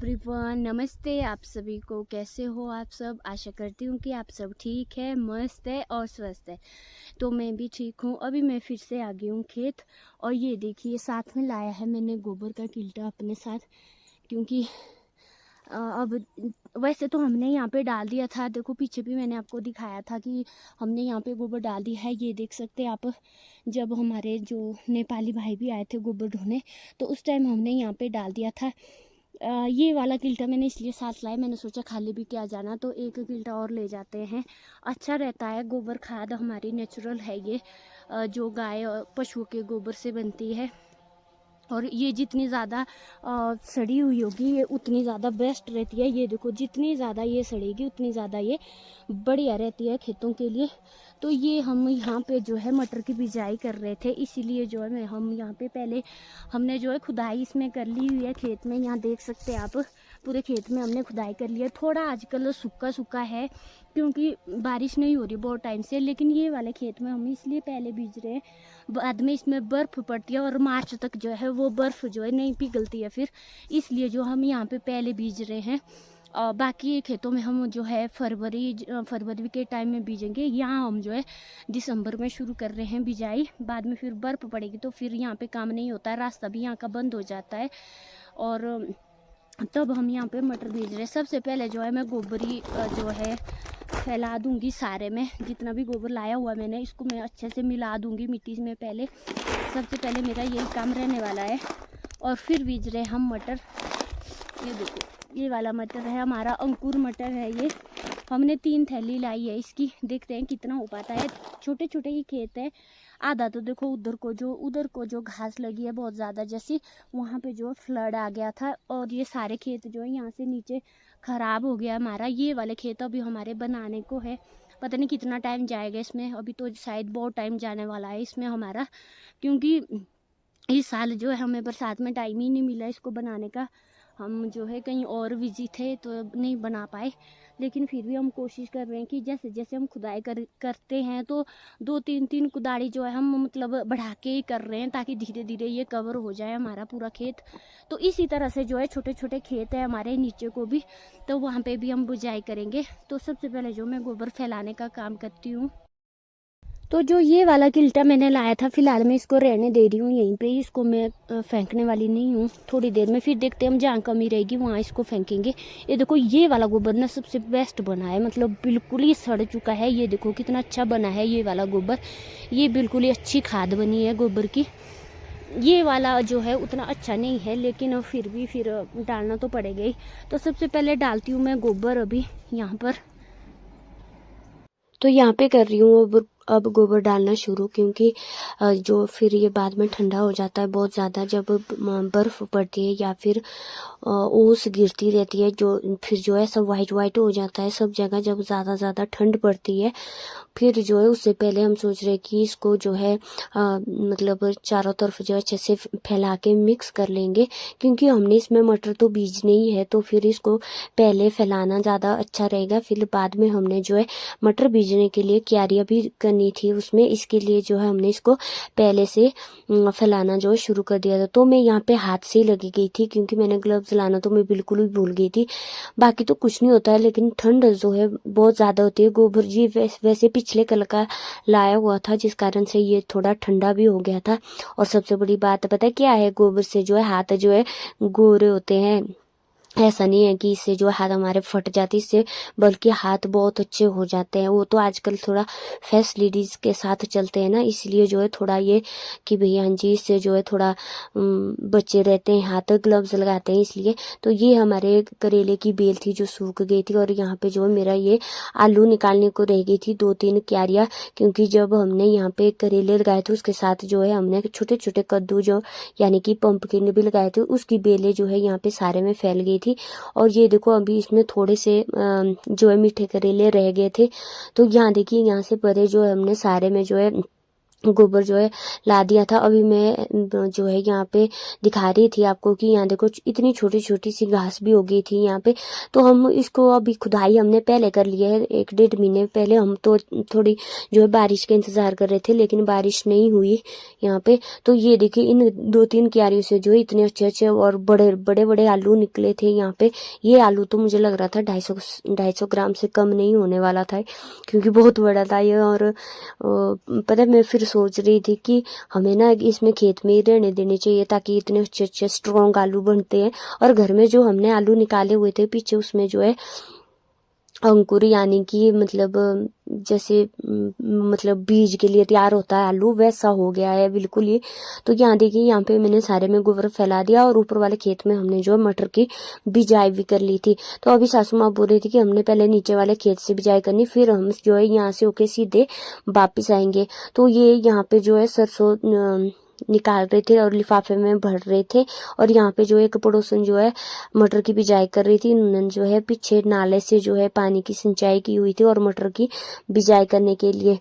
Everyone, नमस्ते आप सभी को। कैसे हो आप सब? आशा करती हूँ कि आप सब ठीक है, मस्त है और स्वस्थ है। तो मैं भी ठीक हूँ। अभी मैं फिर से आ गई हूँ खेत। और ये देखिए, साथ में लाया है मैंने गोबर का किल्टा अपने साथ, क्योंकि अब वैसे तो हमने यहाँ पे डाल दिया था। देखो पीछे भी मैंने आपको दिखाया था कि हमने यहाँ पे गोबर डाल दिया है। ये देख सकते हैं आप, जब हमारे जो नेपाली भाई भी आए थे गोबर ढोने, तो उस टाइम हमने यहाँ पे डाल दिया था। ये वाला किल्टा मैंने इसलिए साथ लाया, मैंने सोचा खाली भी क्या जाना, तो एक किल्टा और ले जाते हैं। अच्छा रहता है, गोबर खाद हमारी नेचुरल है ये, जो गाय और पशुओं के गोबर से बनती है। और ये जितनी ज़्यादा सड़ी हुई होगी ये उतनी ज़्यादा बेस्ट रहती है। ये देखो, जितनी ज़्यादा ये सड़ेगी उतनी ज़्यादा ये बढ़िया रहती है खेतों के लिए। तो ये हम यहाँ पे जो है मटर की बिजाई कर रहे थे, इसीलिए जो है हम यहाँ पे पहले हमने जो है खुदाई इसमें कर ली हुई है खेत में। यहाँ देख सकते हैं आप, पूरे खेत में हमने खुदाई कर लिया। थोड़ा आजकल सूखा सूखा है क्योंकि बारिश नहीं हो रही बहुत टाइम से, लेकिन ये वाले खेत में हम इसलिए पहले बीज रहे हैं। बाद में इसमें बर्फ़ पड़ती है और मार्च तक जो है वो बर्फ़ जो है नहीं पिघलती है फिर, इसलिए जो हम यहाँ पे पहले बीज रहे हैं। और बाकी खेतों में हम जो है फरवरी के टाइम में बीजेंगे। यहाँ हम जो है दिसंबर में शुरू कर रहे हैं बिजाई। बाद में फिर बर्फ़ पड़ेगी तो फिर यहाँ पे काम नहीं होता है, रास्ता भी यहाँ का बंद हो जाता है, और तब हम यहाँ पे मटर बीज रहे हैं। सबसे पहले जो है मैं गोबरी जो है फैला दूंगी सारे में, जितना भी गोबर लाया हुआ मैंने इसको मैं अच्छे से मिला दूंगी मिट्टी में। पहले सबसे पहले मेरा यही काम रहने वाला है। और फिर बीज रहे हम मटर। ये देखो, ये वाला मटर है हमारा, अंकुर मटर है ये। हमने 3 थैली लाई है इसकी, देखते हैं कितना हो पाता है। छोटे छोटे ही खेत है। आधा तो देखो उधर को जो घास लगी है बहुत ज़्यादा, जैसी वहाँ पे जो फ्लड आ गया था, और ये सारे खेत जो है यहाँ से नीचे ख़राब हो गया हमारा। ये वाले खेत अभी हमारे बनाने को है, पता नहीं कितना टाइम जाएगा इसमें। अभी तो शायद बहुत टाइम जाने वाला है इसमें हमारा, क्योंकि इस साल जो है हमें बरसात में टाइम ही नहीं मिला इसको बनाने का। हम जो है कहीं और बिजी थे तो नहीं बना पाए, लेकिन फिर भी हम कोशिश कर रहे हैं कि जैसे जैसे हम खुदाई करते हैं तो 2-3 कुदाड़ी जो है हम मतलब बढ़ा के ही कर रहे हैं, ताकि धीरे धीरे ये कवर हो जाए हमारा पूरा खेत। तो इसी तरह से जो है छोटे छोटे खेत है हमारे नीचे को भी, तो वहाँ पे भी हम बुझाई करेंगे। तो सबसे पहले जो मैं गोबर फैलाने का काम करती हूँ। तो जो ये वाला किल्टा मैंने लाया था, फिलहाल मैं इसको रहने दे रही हूँ यहीं पे, इसको मैं फेंकने वाली नहीं हूँ। थोड़ी देर में फिर देखते हैं हम, जहाँ कमी रहेगी वहाँ इसको फेंकेंगे। ये देखो, ये वाला गोबर ना सबसे बेस्ट बना है, मतलब बिल्कुल ही सड़ चुका है। ये देखो कितना अच्छा बना है ये वाला गोबर, ये बिल्कुल ही अच्छी खाद बनी है गोबर की। ये वाला जो है उतना अच्छा नहीं है, लेकिन फिर भी फिर डालना तो पड़ेगा ही। तो सबसे पहले डालती हूँ मैं गोबर अभी यहाँ पर। तो यहाँ पे कर रही हूँ अब गोबर डालना शुरू, क्योंकि जो फिर ये बाद में ठंडा हो जाता है बहुत ज़्यादा, जब बर्फ़ पड़ती है या फिर ओस गिरती रहती है, जो फिर जो है सब वाइट वाइट हो जाता है सब जगह, जब ज़्यादा ठंड पड़ती है। फिर जो है उससे पहले हम सोच रहे कि इसको जो है मतलब चारों तरफ जो अच्छे से फैला के मिक्स कर लेंगे, क्योंकि हमने इसमें मटर तो बीजने ही है, तो फिर इसको पहले फैलाना ज़्यादा अच्छा रहेगा। फिर बाद में हमने जो है मटर बीजने के लिए क्यारियाँ भी करनी थी उसमें, इसके लिए जो है हमने इसको पहले से फैलाना जो है शुरू कर दिया था। तो मैं यहाँ पे हाथ से ही लगी गई थी, क्योंकि मैंने ग्लव्स लाना तो मैं बिल्कुल भी भूल गई थी। बाकी तो कुछ नहीं होता है, लेकिन ठंड जो है बहुत ज़्यादा होती है। गोबर जी वैसे पिछले कल का लाया हुआ था, जिस कारण से ये थोड़ा ठंडा भी हो गया था। और सबसे बड़ी बात पता है क्या है, गोबर से जो है हाथ जो है गोरे होते हैं। ऐसा नहीं है कि इससे जो हाथ हमारे फट जाते, इससे बल्कि हाथ बहुत अच्छे हो जाते हैं। वो तो आजकल थोड़ा फैसिलिटीज़ के साथ चलते हैं ना, इसलिए जो है थोड़ा ये कि भैया हाँ जी, इससे जो है थोड़ा बच्चे रहते हैं, हाथ ग्लव्स लगाते हैं इसलिए। तो ये हमारे करेले की बेल थी जो सूख गई थी, और यहाँ पे जो है मेरा ये आलू निकालने को रह गई थी 2-3 क्यारियाँ, क्योंकि जब हमने यहाँ पे करेले लगाए थे उसके साथ जो है हमने छोटे छोटे कद्दू जो यानी कि पंपकिन भी लगाए थे, उसकी बेलें जो है यहाँ पे सारे में फैल गई थी। और ये देखो अभी इसमें थोड़े से जो है मीठे करेले रह गए थे। तो यहाँ देखिए, यहाँ से परे जो है हमने सारे में जो है गोबर जो है ला दिया था। अभी मैं जो है यहाँ पे दिखा रही थी आपको कि यहाँ देखो इतनी छोटी छोटी सी घास भी हो गई थी यहाँ पे। तो हम इसको अभी खुदाई हमने पहले कर लिया है, 1-1.5 महीने पहले। हम तो थोड़ी जो है बारिश का इंतजार कर रहे थे, लेकिन बारिश नहीं हुई यहाँ पे। तो ये देखिए इन 2-3 क्यारियों से जो है इतने अच्छे अच्छे और बड़े बड़े बड़े आलू निकले थे यहाँ पे। ये आलू तो मुझे लग रहा था 250 ग्राम से कम नहीं होने वाला था, क्योंकि बहुत बड़ा था ये। और पता है मैं फिर सोच रही थी कि हमें ना इसमें खेत में ही रहने देने चाहिए, ताकि इतने अच्छे अच्छे स्ट्रॉन्ग आलू बनते हैं। और घर में जो हमने आलू निकाले हुए थे पीछे, उसमें जो है अंकुर यानी कि मतलब जैसे मतलब बीज के लिए तैयार होता है आलू, वैसा हो गया है बिल्कुल ही। तो यहाँ देखिए यहाँ पे मैंने सारे में गोबर फैला दिया, और ऊपर वाले खेत में हमने जो मटर की बिजाई भी कर ली थी। तो अभी सासू माँ बोल रही थी कि हमने पहले नीचे वाले खेत से बिजाई करनी, फिर हम जो है यहाँ से होके सीधे वापिस आएंगे। तो ये यहाँ पे जो है सरसों निकाल रहे थे और लिफाफे में भर रहे थे। और यहाँ पे जो एक पड़ोसन जो है मटर की बिजाई कर रही थी। उन्होंने जो है पीछे नाले से जो है पानी की सिंचाई की हुई थी और मटर की बिजाई करने के लिए।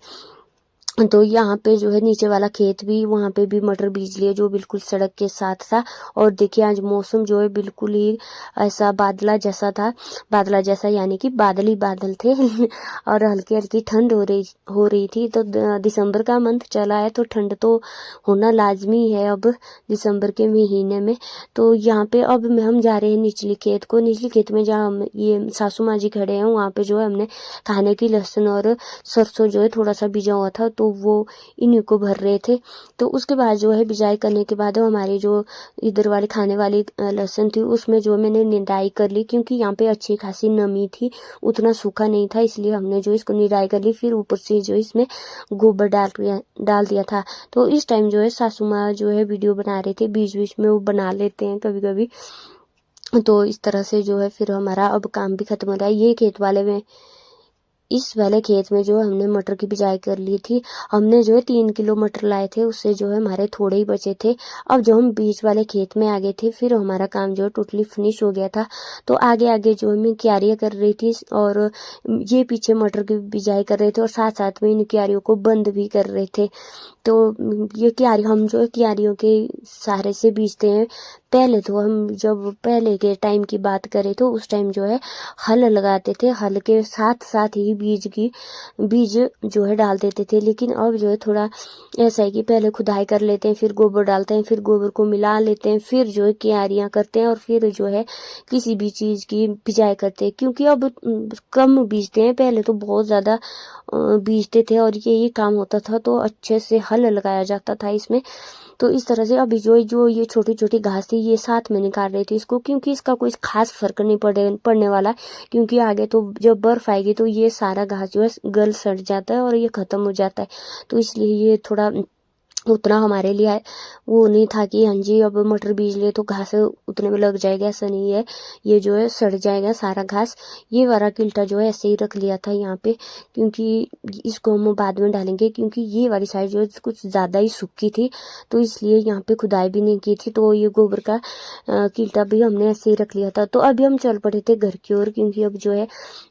तो यहाँ पे जो है नीचे वाला खेत भी, वहाँ पे भी मटर बीज लिए जो बिल्कुल सड़क के साथ था। और देखिए आज मौसम जो है बिल्कुल ही ऐसा बादला जैसा था, बादला जैसा यानी कि बादल ही बादल थे और हल्की हल्की ठंड हो रही थी। तो दिसंबर का मंथ चला है, तो ठंड तो होना लाजमी है अब दिसंबर के महीने में। तो यहाँ पे अब हम जा रहे हैं निचली खेत में जहाँ हम ये सासू माँ जी खड़े हैं, वहाँ पे जो है हमने खाने की लहसुन और सरसों जो है थोड़ा सा भिजा हुआ था, तो वो इन्हीं को भर रहे थे। तो उसके बाद जो है बिजाई करने के बाद हमारी जो इधर वाली खाने वाली लहसुन थी, उसमें जो मैंने निराई कर ली, क्योंकि यहाँ पे अच्छी खासी नमी थी, उतना सूखा नहीं था, इसलिए हमने जो इसको निराई कर ली। फिर ऊपर से जो इसमें गोबर डाल दिया था। तो इस टाइम जो है सासू माँ जो है वीडियो बना रहे थे, बीच बीच में वो बना लेते हैं कभी कभी। तो इस तरह से जो है फिर हमारा अब काम भी खत्म हो रहा है। ये इस वाले खेत में जो हमने मटर की बिजाई कर ली थी। हमने जो है 3 किलो मटर लाए थे, उससे जो है हमारे थोड़े ही बचे थे। अब जो हम बीच वाले खेत में आ गए थे, फिर हमारा काम जो है टोटली फिनिश हो गया था। तो आगे आगे जो मैं क्यारियाँ कर रही थी, और ये पीछे मटर की बिजाई कर रहे थे, और साथ साथ में इन क्यारियों को बंद भी कर रहे थे। तो ये क्यारी हम जो है क्यारियों के सहारे से बीजते हैं। पहले तो हम जब पहले के टाइम की बात करें तो उस टाइम जो है हल लगाते थे, हल के साथ साथ ही बीज जो है डाल देते थे। लेकिन अब जो है थोड़ा ऐसा है कि पहले खुदाई कर लेते हैं, फिर गोबर डालते हैं, फिर गोबर को मिला लेते हैं, फिर जो है क्यारियाँ करते हैं, और फिर जो है किसी भी चीज़ की बिजाई करते हैं। क्योंकि अब कम बीजते हैं, पहले तो बहुत ज़्यादा बीजते थे और यही काम होता था, तो अच्छे से हल लगाया जाता था इसमें। तो इस तरह से अभी जो ये छोटी छोटी घास थी, ये साथ में निकाल रही थी इसको, क्योंकि इसका कोई खास फर्क नहीं पड़ने वाला, क्योंकि आगे तो जब बर्फ आएगी तो ये सारा घास जो है गल सड़ जाता है और ये खत्म हो जाता है। तो इसलिए ये थोड़ा उतना हमारे लिए वो नहीं था कि हाँ जी अब मटर बीज ले तो घास उतने में लग जाएगा, ऐसा नहीं है। ये जो है सड़ जाएगा सारा घास। ये वाला किल्टा जो है ऐसे ही रख लिया था यहाँ पे, क्योंकि इसको हम बाद में डालेंगे, क्योंकि ये वाली साइड जो है कुछ ज़्यादा ही सूखी थी, तो इसलिए यहाँ पे खुदाई भी नहीं की थी। तो ये गोबर का किल्टा भी हमने ऐसे ही रख लिया था। तो अभी हम चल पड़े थे घर की ओर, क्योंकि अब जो है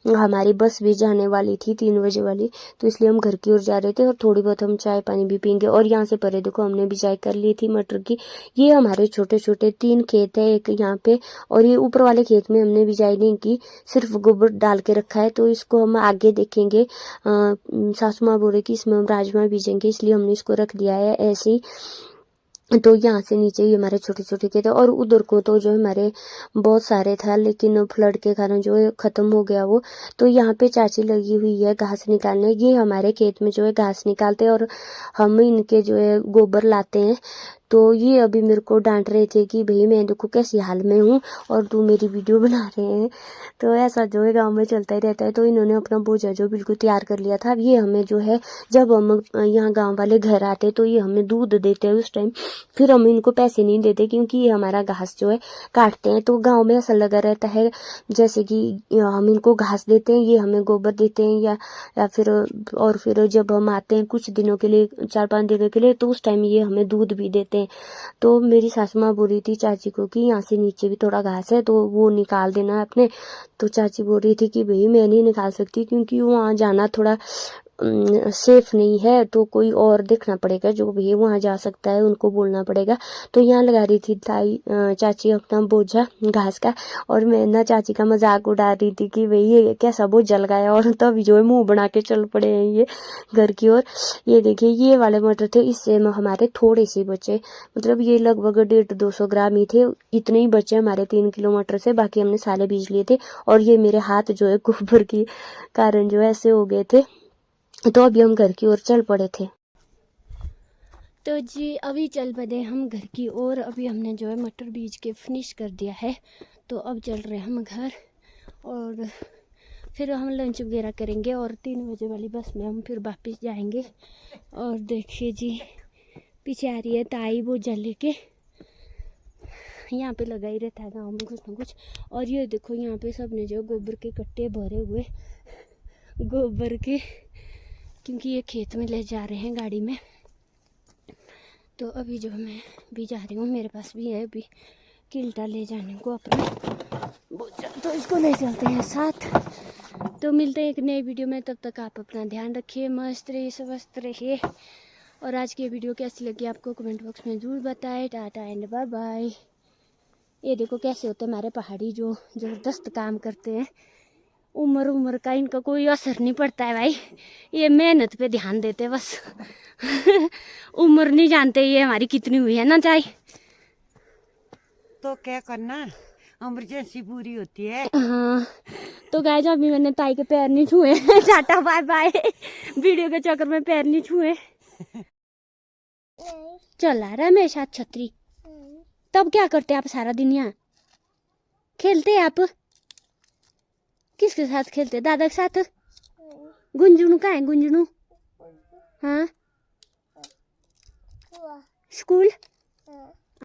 हमारी बस भी जाने वाली थी 3 बजे वाली, तो इसलिए हम घर की ओर जा रहे थे। और थोड़ी बहुत हम चाय पानी भी पीएंगे। और यहाँ से परे देखो हमने बिजाई कर ली थी मटर की। ये हमारे छोटे छोटे 3 खेत है एक यहाँ पे, और ये ऊपर वाले खेत में हमने बिजाई नहीं की, सिर्फ गोबर डाल के रखा है। तो इसको हम आगे देखेंगे। सासू माँ बोले कि इसमें हम राजमा बीजेंगे, इसलिए हमने इसको रख दिया है ऐसे ही। तो यहाँ से नीचे ही हमारे छोटे छोटे खेत है, और उधर को तो जो हमारे बहुत सारे था, लेकिन फ्लड के कारण जो है खत्म हो गया वो। तो यहाँ पे चाची लगी हुई है घास निकालने। ये हमारे खेत में जो है घास निकालते हैं, और हम इनके जो है गोबर लाते हैं। तो ये अभी मेरे को डांट रहे थे कि भाई मैं देखो कैसी हाल में हूँ और तू मेरी वीडियो बना रहे हैं। तो ऐसा जो है गांव में चलता ही रहता है। तो इन्होंने अपना बोझा जो बिल्कुल तैयार कर लिया था। अब ये हमें जो है जब हम यहाँ गांव वाले घर आते तो ये हमें दूध देते हैं उस टाइम, फिर हम इनको पैसे नहीं देते, क्योंकि ये हमारा घास जो है काटते हैं। तो गाँव में ऐसा लगा रहता है जैसे कि हम इनको घास देते हैं, ये हमें गोबर देते हैं, या फिर और फिर जब हम आते हैं कुछ दिनों के लिए, 4-5 दिनों के लिए, तो उस टाइम ये हमें दूध भी देते हैं। तो मेरी सासू माँ बोल रही थी चाची को कि यहाँ से नीचे भी थोड़ा घास है, तो वो निकाल देना अपने। तो चाची बोल रही थी कि भाई मैं नहीं निकाल सकती, क्योंकि वहाँ जाना थोड़ा सेफ नहीं है तो कोई और देखना पड़ेगा, जो भी है वहाँ जा सकता है उनको बोलना पड़ेगा। तो यहाँ लगा रही थी चाची अपना बोझा घास का, और मैं ना चाची का मजाक उड़ा रही थी कि भाई ये कैसा बोझा लगाया, और तभी जो है मुंह बना के चल पड़े हैं ये घर की ओर। ये देखिए ये वाले मटर थे, इससे हमारे थोड़े से बचे, मतलब ये लगभग 150-200 ग्राम ही थे, इतने ही बचे हमारे 3 किलो मटर से, बाकी हमने साले बीज लिए थे। और ये मेरे हाथ जो है गोबर के कारण जो है ऐसे हो गए थे, तो अभी हम घर की ओर चल पड़े थे। तो जी अभी चल पड़े हम घर की ओर। अभी हमने जो है मटर बीज के फिनिश कर दिया है, तो अब चल रहे हम घर, और फिर हम लंच वगैरह करेंगे, और 3 बजे वाली बस में हम फिर वापस जाएंगे। और देखिए जी पीछे आ रही है ताई बोझा लेके, यहाँ पे लगा ही रहता है गाँव में कुछ ना कुछ। और ये देखो यहाँ पे सबने जो गोबर के कट्टे भरे हुए गोबर के, क्योंकि ये खेत में ले जा रहे हैं गाड़ी में। तो अभी जो मैं भी जा रही हूँ, मेरे पास भी है अभी किल्टा ले जाने को अपना बोझा, तो इसको ले चलते हैं साथ। तो मिलते हैं एक नई वीडियो में, तब तक आप अपना ध्यान रखिए, मस्त रहिए, स्वस्थ रहिए। और आज की वीडियो कैसी लगी आपको कमेंट बॉक्स में ज़रूर बताएं। Tata and bye bye. ये देखो कैसे होते हैं हमारे पहाड़ी, जो ज़बरदस्त काम करते हैं। उम्र का इनका कोई असर नहीं पड़ता है भाई, ये मेहनत पे ध्यान देते हैं बस। उम्र नहीं जानते ये हमारी कितनी हुई है ना चाहे। तो क्या करना, इमरजेंसी पूरी होती है। हाँ तो गाइस अभी मैंने ताई के पैर नहीं छुए। Tata bye bye. वीडियो के चक्कर में पैर नहीं छुए। चला रहा है मेरे साथ छतरी, तब क्या करते आप सारा दिन यहाँ? खेलते आप? किसके साथ खेलते? दादा के साथ? गुंजनू कहाँ है गुंजनू? हाँ स्कूल